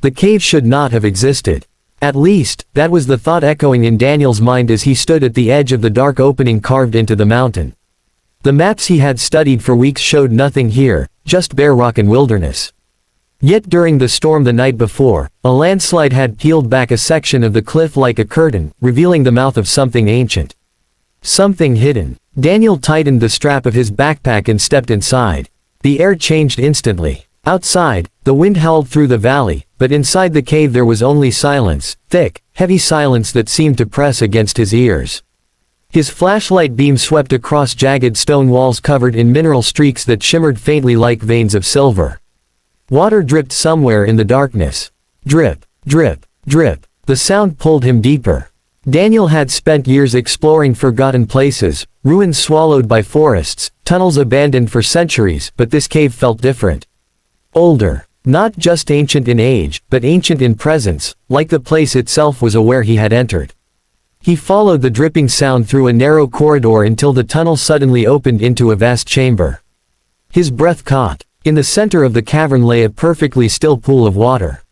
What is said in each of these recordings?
The cave should not have existed. At least, that was the thought echoing in Daniel's mind as he stood at the edge of the dark opening carved into the mountain. The maps he had studied for weeks showed nothing here, just bare rock and wilderness. Yet during the storm the night before, a landslide had peeled back a section of the cliff like a curtain, revealing the mouth of something ancient. Something hidden. Daniel tightened the strap of his backpack and stepped inside. The air changed instantly. Outside, the wind howled through the valley, but inside the cave there was only silence, thick, heavy silence that seemed to press against his ears. His flashlight beam swept across jagged stone walls covered in mineral streaks that shimmered faintly like veins of silver. Water dripped somewhere in the darkness. Drip, drip, drip. The sound pulled him deeper. Daniel had spent years exploring forgotten places, ruins swallowed by forests, tunnels abandoned for centuries, but this cave felt different. Older. Not just ancient in age, but ancient in presence, like the place itself was aware he had entered. He followed the dripping sound through a narrow corridor until the tunnel suddenly opened into a vast chamber. His breath caught. In the center of the cavern lay a perfectly still pool of water.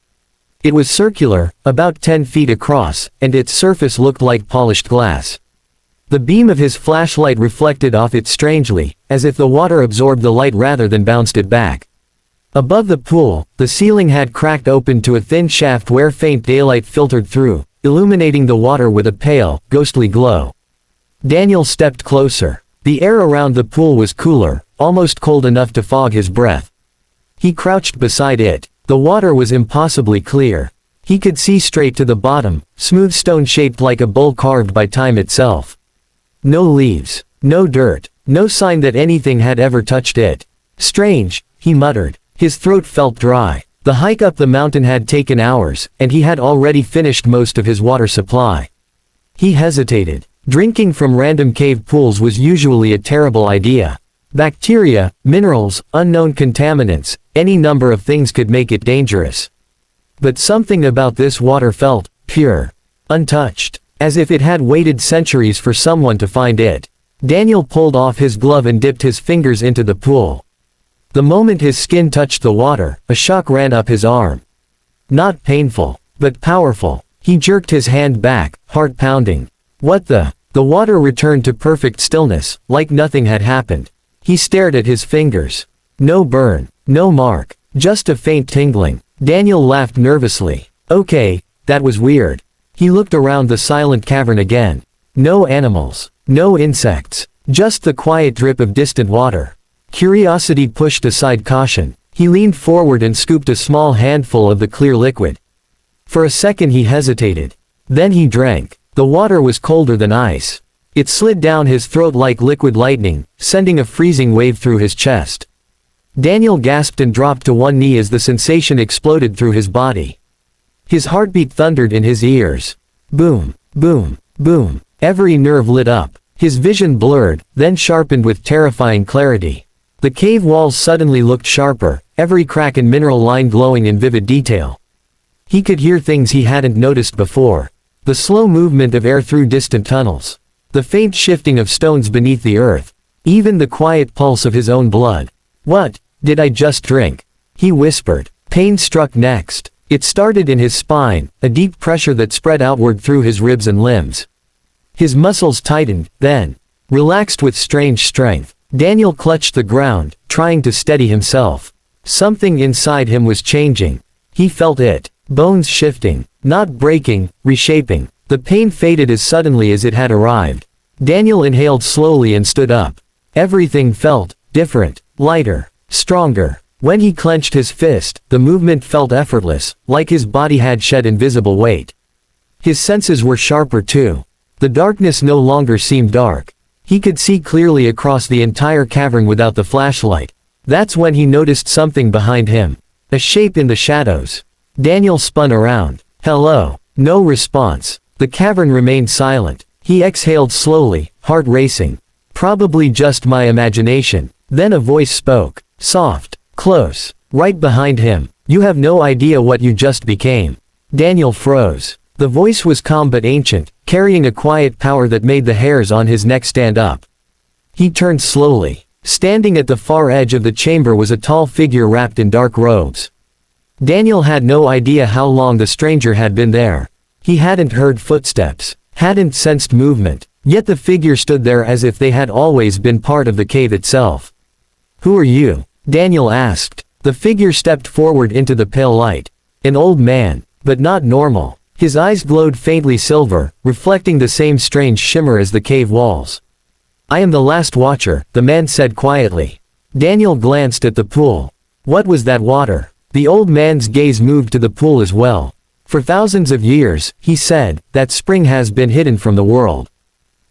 It was circular, about 10 feet across, and its surface looked like polished glass. The beam of his flashlight reflected off it strangely, as if the water absorbed the light rather than bounced it back. Above the pool, the ceiling had cracked open to a thin shaft where faint daylight filtered through, illuminating the water with a pale, ghostly glow. Daniel stepped closer. The air around the pool was cooler, almost cold enough to fog his breath. He crouched beside it. The water was impossibly clear. He could see straight to the bottom, smooth stone shaped like a bowl carved by time itself. No leaves, no dirt, no sign that anything had ever touched it. Strange, he muttered. His throat felt dry. The hike up the mountain had taken hours, and he had already finished most of his water supply. He hesitated. Drinking from random cave pools was usually a terrible idea. Bacteria, minerals, unknown contaminants, any number of things could make it dangerous. But something about this water felt pure, untouched, as if it had waited centuries for someone to find it. Daniel pulled off his glove and dipped his fingers into the pool. The moment his skin touched the water, a shock ran up his arm. Not painful, but powerful. He jerked his hand back, heart pounding. What the? The water returned to perfect stillness, like nothing had happened. He stared at his fingers. No burn, no mark, just a faint tingling. Daniel laughed nervously. Okay, that was weird. He looked around the silent cavern again. No animals, no insects, just the quiet drip of distant water. Curiosity pushed aside caution. He leaned forward and scooped a small handful of the clear liquid. For a second he hesitated. Then he drank. The water was colder than ice. It slid down his throat like liquid lightning, sending a freezing wave through his chest. Daniel gasped and dropped to one knee as the sensation exploded through his body. His heartbeat thundered in his ears. Boom, boom, boom. Every nerve lit up. His vision blurred, then sharpened with terrifying clarity. The cave walls suddenly looked sharper, every crack and mineral line glowing in vivid detail. He could hear things he hadn't noticed before. The slow movement of air through distant tunnels. The faint shifting of stones beneath the earth. Even the quiet pulse of his own blood. What did I just drink? He whispered. Pain struck next. It started in his spine, a deep pressure that spread outward through his ribs and limbs. His muscles tightened, then relaxed with strange strength. Daniel clutched the ground, trying to steady himself. Something inside him was changing. He felt it. Bones shifting, not breaking, reshaping. The pain faded as suddenly as it had arrived. Daniel inhaled slowly and stood up. Everything felt different, lighter, stronger. When he clenched his fist, the movement felt effortless, like his body had shed invisible weight. His senses were sharper too. The darkness no longer seemed dark. He could see clearly across the entire cavern without the flashlight. That's when he noticed something behind him. A shape in the shadows. Daniel spun around. Hello. No response. The cavern remained silent. He exhaled slowly, heart racing. Probably just my imagination. Then a voice spoke. Soft. Close. Right behind him. You have no idea what you just became. Daniel froze. The voice was calm but ancient, carrying a quiet power that made the hairs on his neck stand up. He turned slowly. Standing at the far edge of the chamber was a tall figure wrapped in dark robes. Daniel had no idea how long the stranger had been there. He hadn't heard footsteps, hadn't sensed movement, yet the figure stood there as if they had always been part of the cave itself. "Who are you?" Daniel asked. The figure stepped forward into the pale light. An old man, but not normal. His eyes glowed faintly silver, reflecting the same strange shimmer as the cave walls. "I am the last watcher," the man said quietly. Daniel glanced at the pool. What was that water? The old man's gaze moved to the pool as well. "For thousands of years," he said, "that spring has been hidden from the world.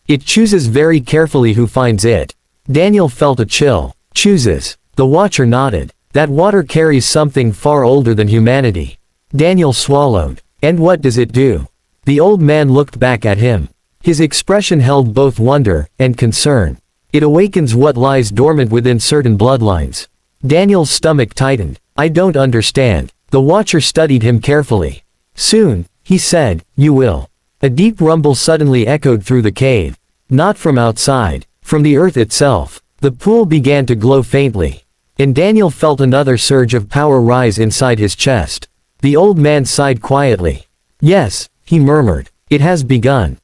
It chooses very carefully who finds it." Daniel felt a chill. "Chooses." The watcher nodded. "That water carries something far older than humanity." Daniel swallowed. "And what does it do?" The old man looked back at him. His expression held both wonder and concern. "It awakens what lies dormant within certain bloodlines." Daniel's stomach tightened. "I don't understand." The watcher studied him carefully. "Soon," he said, "you will." A deep rumble suddenly echoed through the cave. Not from outside, from the earth itself. The pool began to glow faintly. And Daniel felt another surge of power rise inside his chest. The old man sighed quietly. "Yes," he murmured. "It has begun."